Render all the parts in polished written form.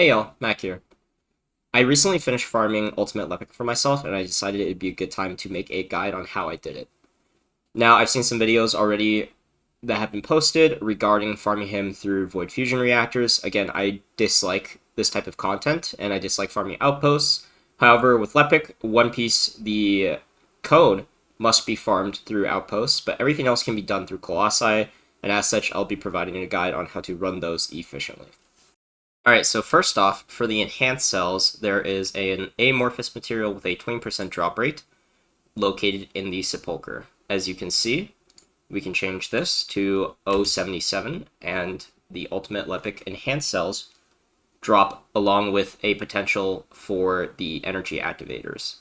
Hey y'all, Mac here. I recently finished farming Ultimate Lepic for myself, and I decided it'd be a good time to make a guide on how I did it. Now, I've seen some videos already that have been posted regarding farming him through Void Fusion reactors. Again, I dislike this type of content, and I dislike farming Outposts. However, with Lepic, One Piece, the code must be farmed through Outposts, but everything else can be done through Colossi, and as such, I'll be providing a guide on how to run those efficiently. Alright, so first off, for the enhanced cells, there is an amorphous material with a 20% drop rate located in the sepulcher. As you can see, we can change this to 077, and the Ultimate Lepic enhanced cells drop along with a potential for the energy activators.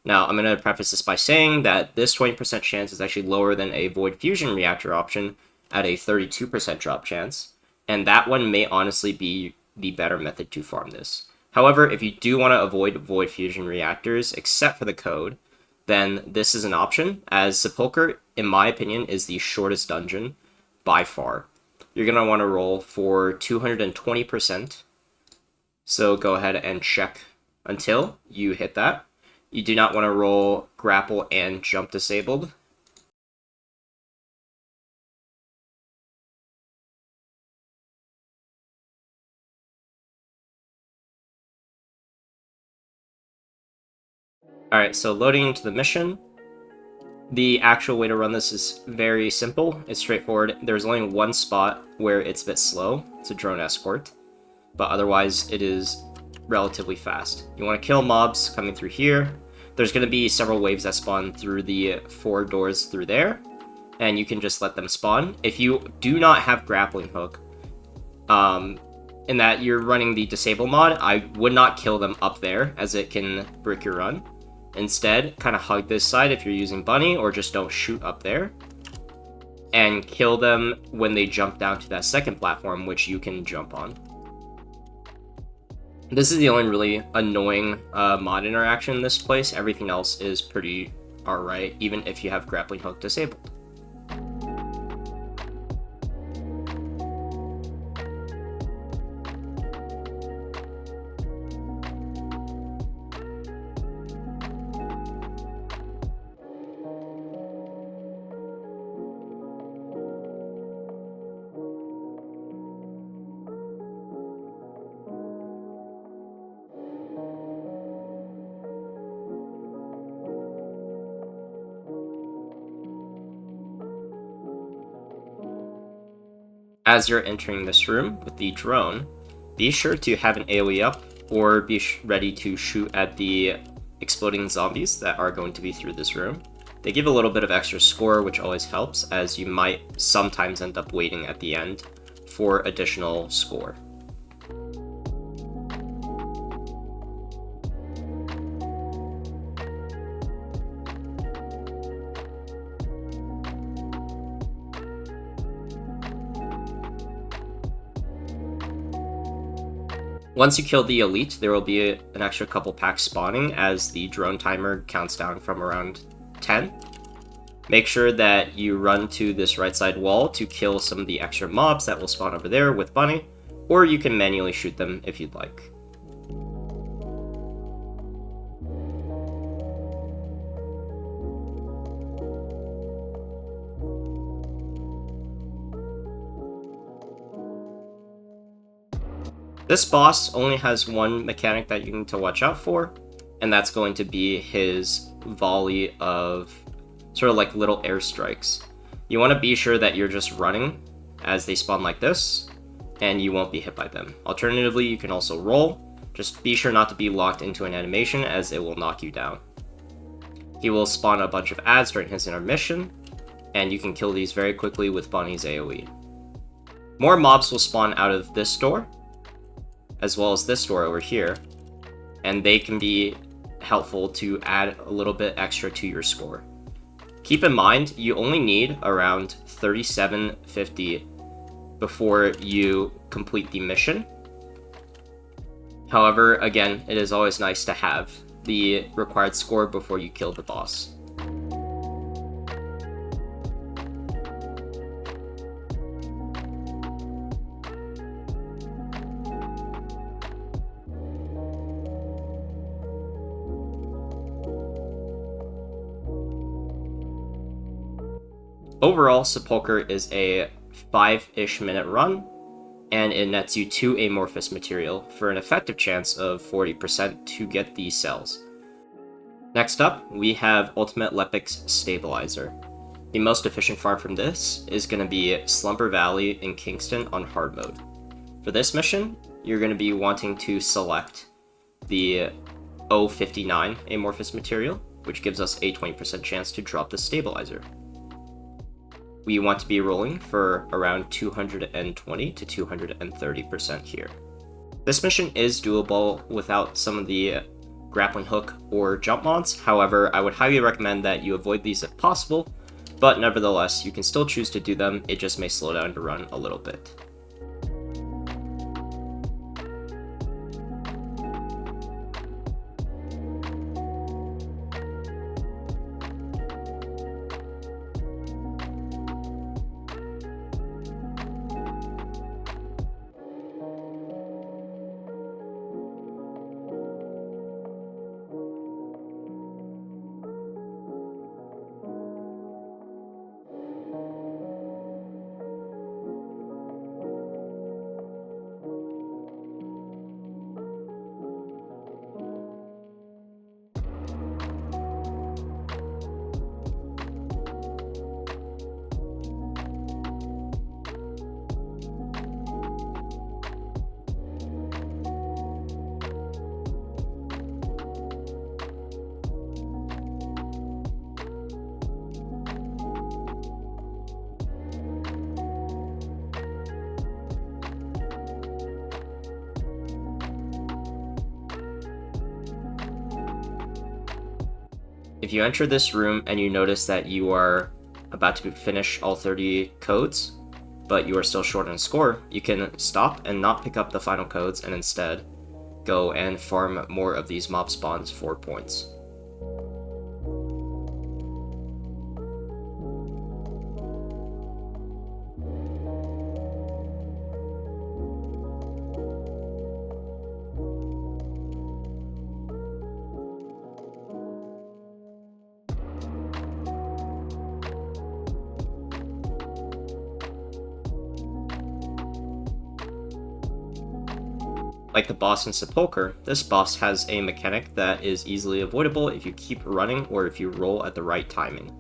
Now, I'm going to preface this by saying that this 20% chance is actually lower than a Void Fusion reactor option at a 32% drop chance, and that one may honestly be the better method to farm this. However, if you do want to avoid Void Fusion reactors, except for the code, then this is an option, as Sepulcher, in my opinion, is the shortest dungeon by far. You're going to want to roll for 220%, so go ahead and check until you hit that. You do not want to roll grapple and jump disabled. Alright, so loading into the mission. The actual way to run this is very simple. It's straightforward. There's only one spot where it's a bit slow. It's a drone escort. But otherwise, it is relatively fast. You want to kill mobs coming through here. There's going to be several waves that spawn through the 4 doors through there. And you can just let them spawn. If you do not have grappling hook, in that you're running the disable mod, I would not kill them up there, as it can brick your run. Instead, kind of hug this side if you're using bunny, or just don't shoot up there. And kill them when they jump down to that second platform, which you can jump on. This is the only really annoying mod interaction in this place. Everything else is pretty alright, even if you have grappling hook disabled. As you're entering this room with the drone, be sure to have an AoE up, or be ready to shoot at the exploding zombies that are going to be through this room. They give a little bit of extra score, which always helps, as you might sometimes end up waiting at the end for additional score. Once you kill the elite, there will be an extra couple packs spawning as the drone timer counts down from around 10. Make sure that you run to this right side wall to kill some of the extra mobs that will spawn over there with bunny, or you can manually shoot them if you'd like. This boss only has one mechanic that you need to watch out for, and that's going to be his volley of sort of like little airstrikes. You want to be sure that you're just running as they spawn like this, and you won't be hit by them. Alternatively, you can also roll. Just be sure not to be locked into an animation, as it will knock you down. He will spawn a bunch of ads during his intermission, and you can kill these very quickly with Bunny's AoE. More mobs will spawn out of this door, as well as this door over here, and they can be helpful to add a little bit extra to your score. Keep in mind, you only need around 3750 before you complete the mission. However, again, it is always nice to have the required score before you kill the boss. Overall, Sepulcher is a 5-ish minute run, and it nets you 2 amorphous material for an effective chance of 40% to get these cells. Next up, we have Ultimate Lepic's Stabilizer. The most efficient farm from this is going to be Slumber Valley in Kingston on hard mode. For this mission, you're going to be wanting to select the O59 amorphous material, which gives us a 20% chance to drop the Stabilizer. We want to be rolling for around 220 to 230% here. This mission is doable without some of the grappling hook or jump mods. However, I would highly recommend that you avoid these if possible, but nevertheless, you can still choose to do them. It just may slow down the run a little bit. If you enter this room and you notice that you are about to finish all 30 codes, but you are still short on score, you can stop and not pick up the final codes and instead go and farm more of these mob spawns for points. Like the boss in Sepulcher, this boss has a mechanic that is easily avoidable if you keep running or if you roll at the right timing.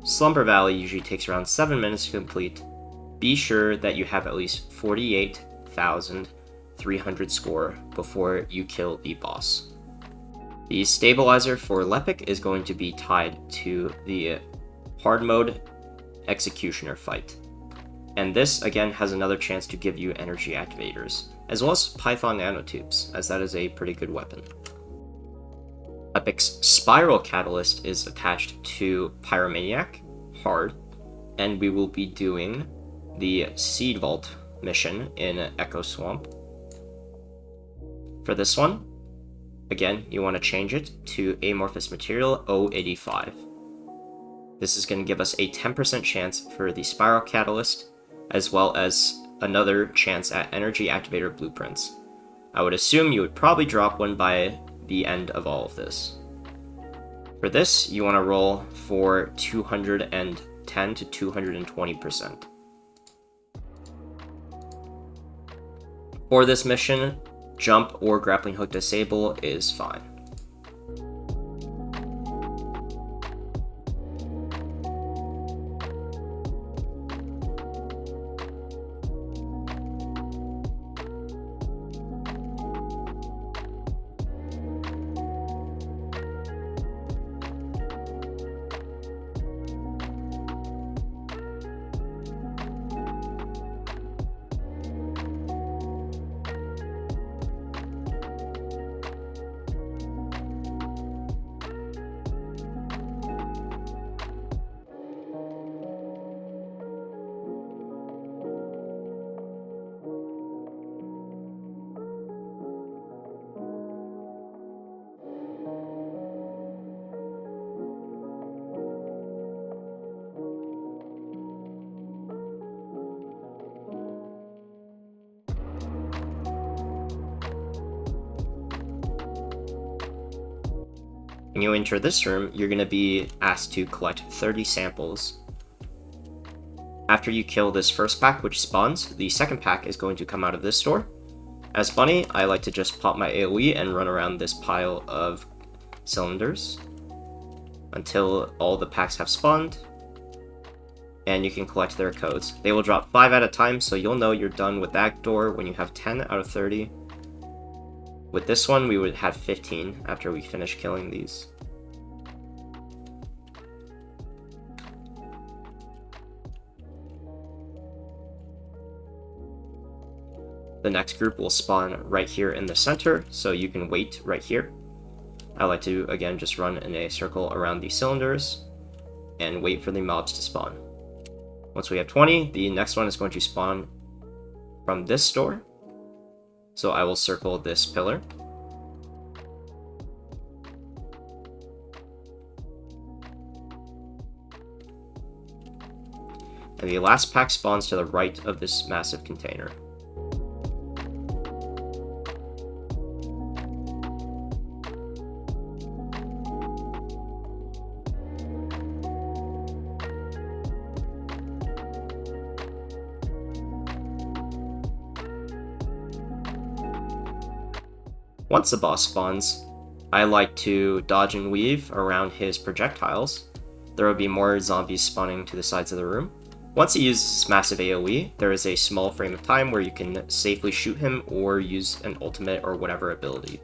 Slumber Valley usually takes around 7 minutes to complete. Be sure that you have at least 48,300 score before you kill the boss. The Stabilizer for Lepic is going to be tied to the hard mode Executioner fight. And this again has another chance to give you energy activators, as well as Python nanotubes, as that is a pretty good weapon. Lepic's Spiral Catalyst is attached to Pyromaniac, hard, and we will be doing the Seed Vault mission in Echo Swamp. For this one, again, you want to change it to Amorphous Material 085. This is going to give us a 10% chance for the Spiral Catalyst, as well as another chance at Energy Activator Blueprints. I would assume you would probably drop one by the end of all of this. For this, you want to roll for 210 to 220%. For this mission, jump or grappling hook disable is fine. When you enter this room, you're going to be asked to collect 30 samples. After you kill this first pack, which spawns, the second pack is going to come out of this door. As Bunny, I like to just pop my AoE and run around this pile of cylinders until all the packs have spawned, and you can collect their codes. They will drop 5 at a time, so you'll know you're done with that door when you have 10 out of 30. With this one, we would have 15 after we finish killing these. The next group will spawn right here in the center, so you can wait right here. I like to, again, just run in a circle around these cylinders and wait for the mobs to spawn. Once we have 20, the next one is going to spawn from this door. So I will circle this pillar. And the last pack spawns to the right of this massive container. Once the boss spawns, I like to dodge and weave around his projectiles. There will be more zombies spawning to the sides of the room. Once he uses massive AoE, there is a small frame of time where you can safely shoot him or use an ultimate or whatever ability.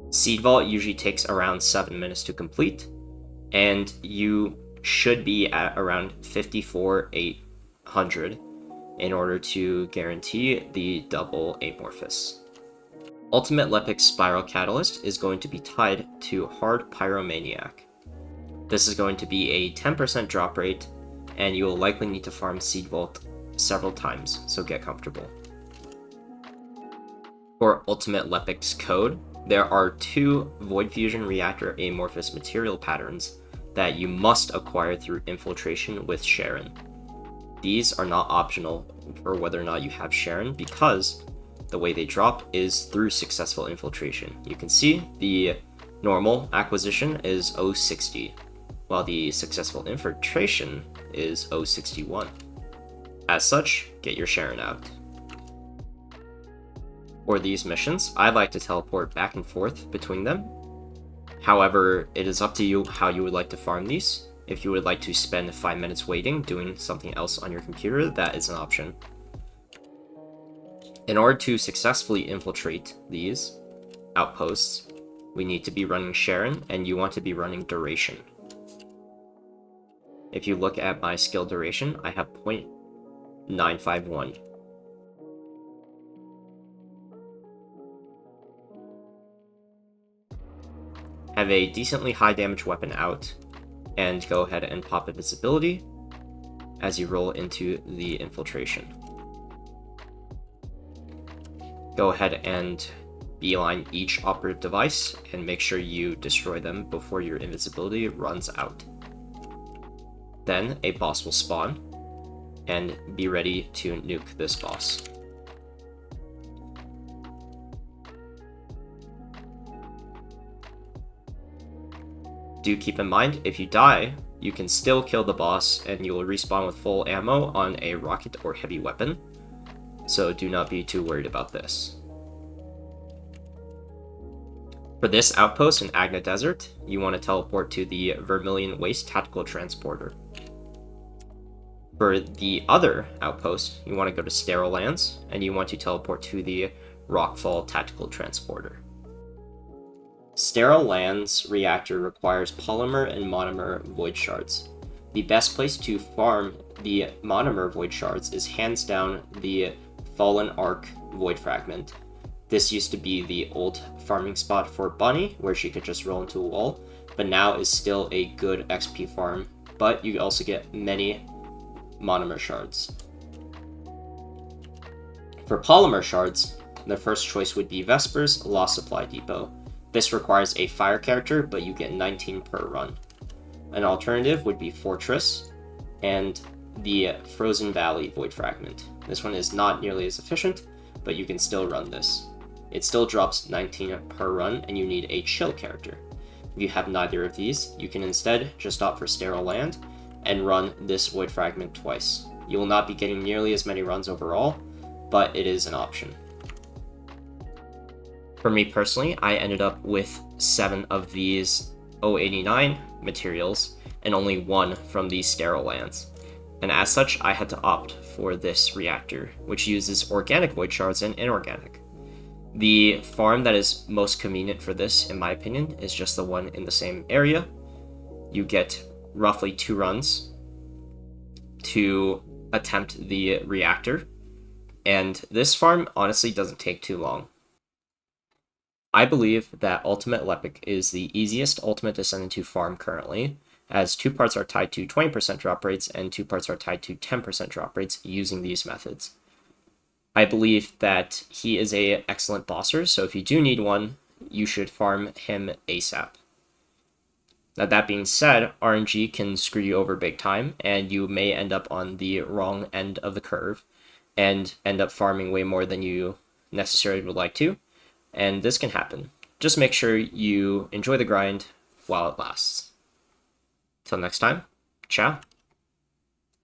Seed Vault usually takes around 7 minutes to complete, and you should be at around 54,800 in order to guarantee the double Amorphous. Ultimate Lepic's Spiral Catalyst is going to be tied to Hard Pyromaniac. This is going to be a 10% drop rate, and you will likely need to farm Seed Vault several times, so get comfortable. For Ultimate Lepic's code, there are 2 Void Fusion Reactor Amorphous material patterns that you must acquire through infiltration with Sharon. These are not optional for whether or not you have Sharon, because the way they drop is through successful infiltration. You can see the normal acquisition is 060, while the successful infiltration is 061. As such, get your Sharon out. For these missions, I like to teleport back and forth between them. However, it is up to you how you would like to farm these. If you would like to spend 5 minutes waiting, doing something else on your computer, that is an option. In order to successfully infiltrate these outposts, we need to be running Sharon, and you want to be running Duration. If you look at my skill duration, I have 0.951. Have a decently high damage weapon out, and go ahead and pop invisibility as you roll into the infiltration. Go ahead and beeline each operative device and make sure you destroy them before your invisibility runs out. Then a boss will spawn, and be ready to nuke this boss. Do keep in mind, if you die, you can still kill the boss and you will respawn with full ammo on a rocket or heavy weapon, so do not be too worried about this. For this outpost in Agna Desert, you want to teleport to the Vermilion Waste Tactical Transporter. For the other outpost, you want to go to Sterile Lands, and you want to teleport to the Rockfall Tactical Transporter. Sterile Lands reactor requires polymer and monomer void shards. The best place to farm the monomer void shards is hands down the Fallen Arc void fragment. This used to be the old farming spot for Bunny, where she could just roll into a wall, but now is still a good XP farm, but you also get many monomer shards. For polymer shards, the first choice would be Vesper's Lost Supply Depot. This requires a fire character, but you get 19 per run. An alternative would be Fortress and the Frozen Valley Void Fragment. This one is not nearly as efficient, but you can still run this. It still drops 19 per run, and you need a chill character. If you have neither of these, you can instead just opt for Sterile Land and run this Void Fragment twice. You will not be getting nearly as many runs overall, but it is an option. For me personally, I ended up with 7 of these 089 materials and only 1 from these Sterile Lands. And as such, I had to opt for this reactor, which uses organic void shards and inorganic. The farm that is most convenient for this, in my opinion, is just the one in the same area. You get roughly 2 runs to attempt the reactor, and this farm honestly doesn't take too long. I believe that Ultimate Lepic is the easiest Ultimate Descendant to farm currently, as 2 parts are tied to 20% drop rates and 2 parts are tied to 10% drop rates using these methods. I believe that he is an excellent bosser, so if you do need one, you should farm him ASAP. Now that being said, RNG can screw you over big time, and you may end up on the wrong end of the curve and end up farming way more than you necessarily would like to, and this can happen. Just make sure you enjoy the grind while it lasts. Till next time, ciao.